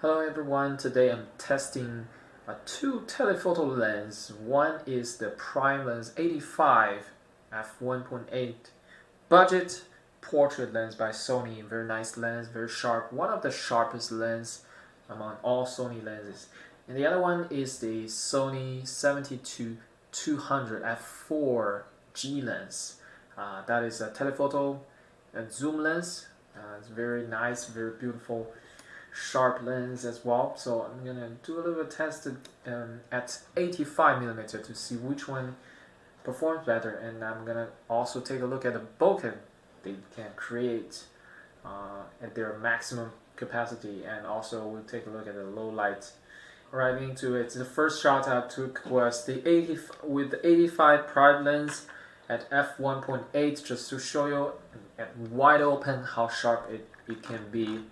Hello everyone, today I'm testing two telephoto lenses. One is the prime lens 85 f1.8 budget portrait lens by Sony. Very nice lens, very sharp, one of the sharpest lenses among all Sony lenses. And the other one is the Sony A7RII f4 G lens. That is a telephoto and zoom lens. It's very nice, very beautiful, sharp lens as well. So I'm gonna do a little test at 85mm to see which one performs better, and I'm gonna also take a look at the bokeh they can create at their maximum capacity, and also we'll take a look at the low light. Right into it, the first shot I took was the 85 prime lens at f1.8, just to show you at wide open how sharp it can be.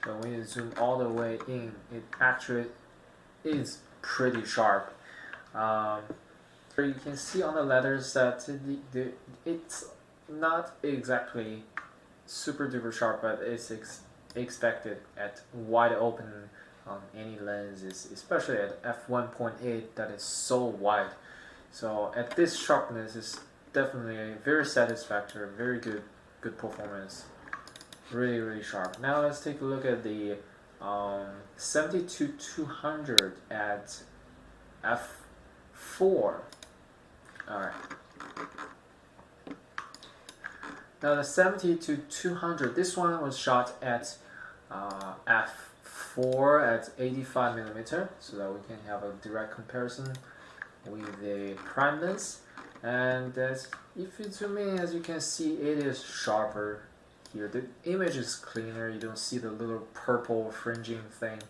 So when you zoom all the way in, it actually is pretty sharp. You can see on the letters that it's not exactly super duper sharp, but it's expected at wide open on any lenses, especially at f1.8 that is so wide. So at this sharpness is definitely very satisfactory, very good performance. Really sharp. Now let's take a look at the 70-200 at f4. Alright. Now the 70-200, this one was shot at f4 at 85mm, so that we can have a direct comparison with the prime lens. And if you zoom in, as you can see, it is sharper. Here the image is cleaner, you don't see the little purple fringing thing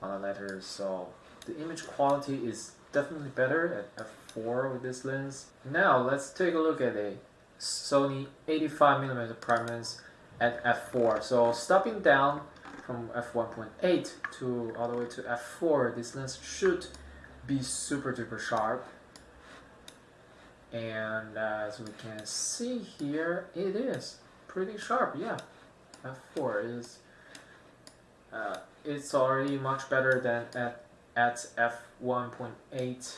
on the letters, so the image quality is definitely better at f4 with this lens. Now let's take a look at a Sony 85mm prime lens at f4. So stopping down from f1.8 to all the way to f4, this lens should be super duper sharp. And as we can see here, it is pretty sharp. Yeah, f4 is it's already much better than at f1.8,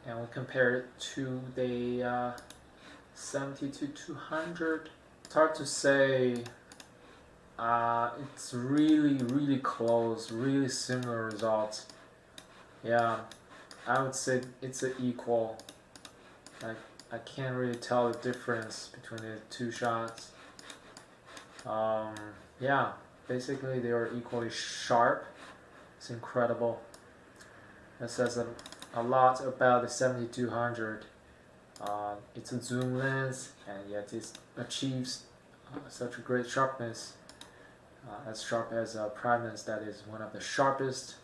and we compare it to the 70-200. It's hard to say. It's really close, really similar results. Yeah, I would say it's an equal. I can't really tell the difference between the two shots. Yeah, basically they are equally sharp. It's incredible. That says a lot about the 70-200. It's a zoom lens, and yet it achieves such a great sharpness, as sharp as a prime lens that is one of the sharpest.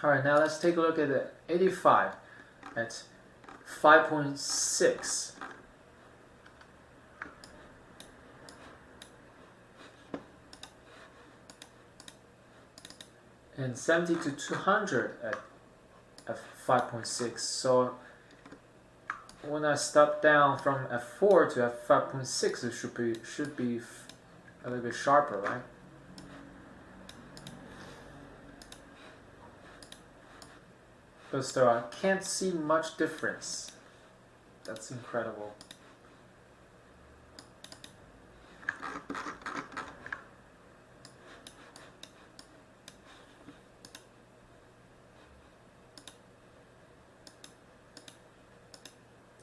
Alright, now let's take a look at the 85 at 5.6. And 70-200 at 5.6. So when I step down from f4 to f5.6, it should be a little bit sharper, right? But still, I can't see much difference. That's incredible.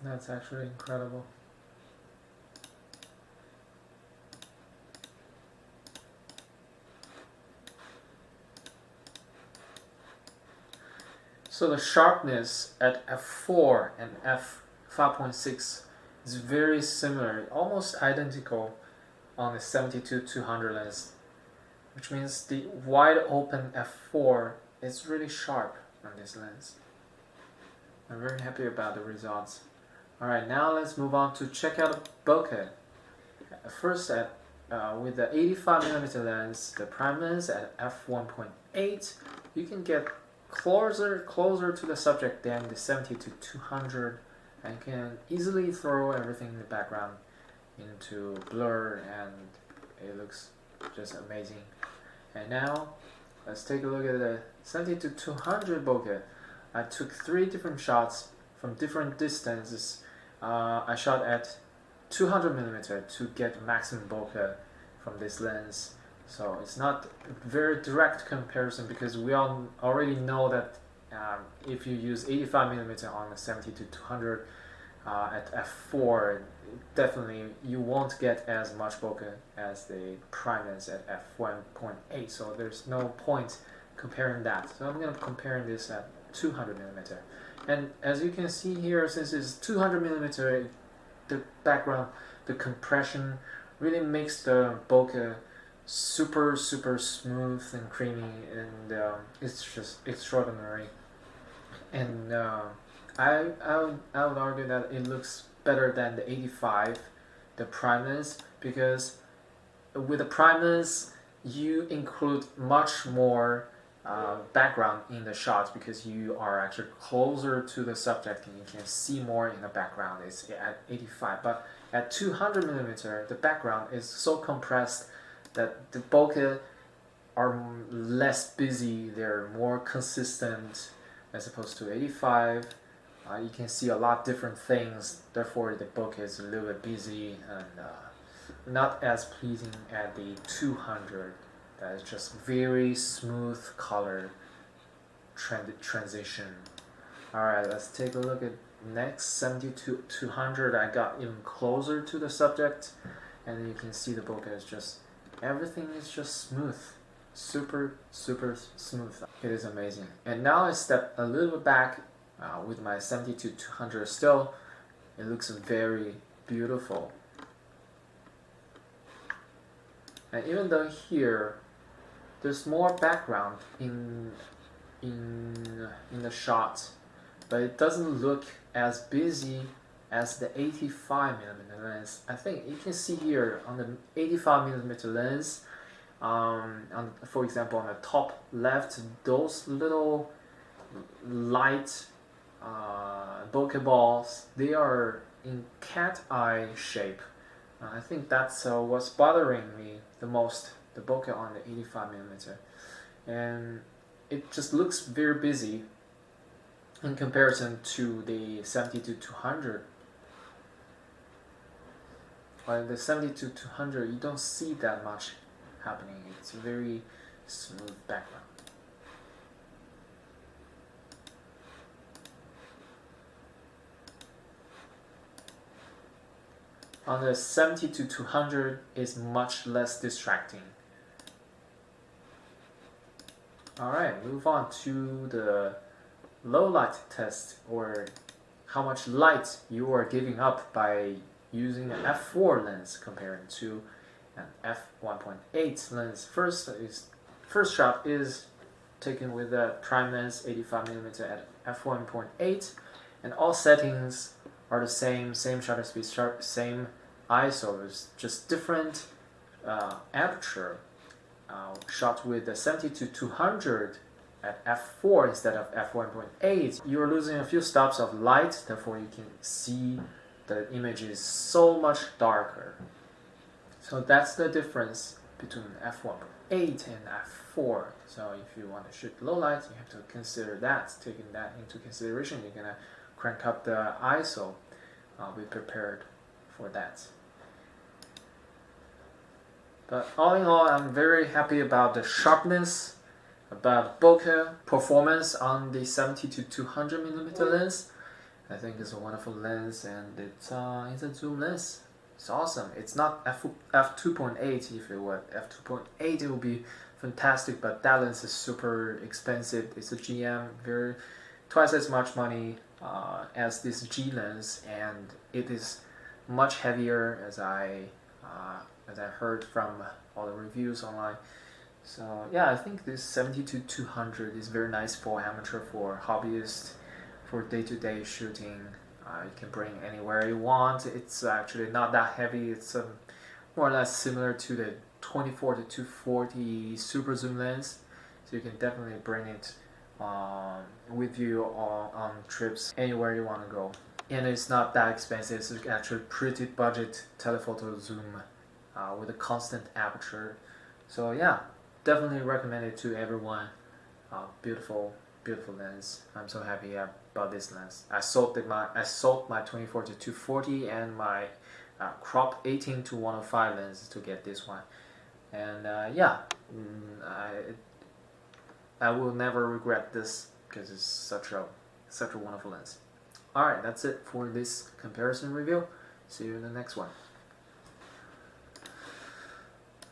That's actually incredible. So the sharpness at f4 and f5.6 is very similar, almost identical on the 70-200 lens, which means the wide open f4 is really sharp on this lens. I'm very happy about the results. Alright, now let's move on to check out bokeh. First with the 85mm lens, the prime lens at f1.8, you can get closer to the subject than the 70-200, and can easily throw everything in the background into blur, and it looks just amazing. And now let's take a look at the 70-200 bokeh. I took 3 different shots from different distances. I shot at 200mm to get maximum bokeh from this lens. So it's not a very direct comparison because we all already know that if you use 85mm on the 70-200 at f4, definitely you won't get as much bokeh as the prime lens at f1.8. So there's no point comparing that. So I'm going to compare this at 200mm. And as you can see here, since it's 200mm, the background, the compression really makes the bokeh super smooth and creamy, and it's just extraordinary. And I would argue that it looks better than the 85, the prime lens, because with the prime lens you include much more background in the shots because you are actually closer to the subject and you can see more in the background. It's at 85, but at 200mm the background is so compressed that the bokeh are less busy, they're more consistent as opposed to 85. You can see a lot different things, therefore the bokeh is a little bit busy and not as pleasing at the 200. That is just very smooth color transition. Alright, let's take a look at next 70-200. I got even closer to the subject, and you can see the bokeh is just, everything is just smooth. Super smooth. It is amazing. And now I step a little bit back with my 70-200. Still, it looks very beautiful. And even though here there's more background in the shot, but it doesn't look as busy as the 85mm lens. I think you can see here on the 85mm lens, for example, on the top left, those little light bokeh balls, they are in cat eye shape. I think that's what's bothering me the most, the bokeh on the 85mm, and it just looks very busy in comparison to the 70-200. While the 70-200, you don't see that much happening. It's a very smooth background. On the 70-200 is much less distracting. Alright, move on to the low light test, or how much light you are giving up by using an f4 lens comparing to an f1.8 lens. First shot is taken with a prime lens 85mm at f1.8, and all settings are the same shutter speed, same ISO, it's just different aperture. Shot with the 70-200 at f4 instead of f1.8, you're losing a few stops of light, therefore you can see the image is so much darker. So that's the difference between f1.8 and f4. So if you want to shoot low light, you have to consider that. Taking that into consideration, you're gonna crank up the ISO. Be prepared for that. But all in all, I'm very happy about the sharpness, about bokeh performance on the 70-200mm lens. I think it's a wonderful lens, and it's a zoom lens. It's awesome. It's not f2.8. If it were f2.8, it would be fantastic. But that lens is super expensive. It's a GM, twice as much money as this G lens, and it is much heavier, as I heard from all the reviews online. So yeah, I think this 70-200 is very nice for amateur, for hobbyist, for day-to-day shooting. You can bring anywhere you want. It's actually not that heavy. It's more or less similar to the 24-240 super zoom lens, so you can definitely bring it with you on trips anywhere you want to go. And it's not that expensive. It's actually pretty budget telephoto zoom with a constant aperture. So yeah, definitely recommend it to everyone. Beautiful lens. I'm so happy about this lens. I sold my 24 to 240 and my crop 18 to 105 lens to get this one. And yeah, I will never regret this because it's such a wonderful lens. Alright, that's it for this comparison review. See you in the next one.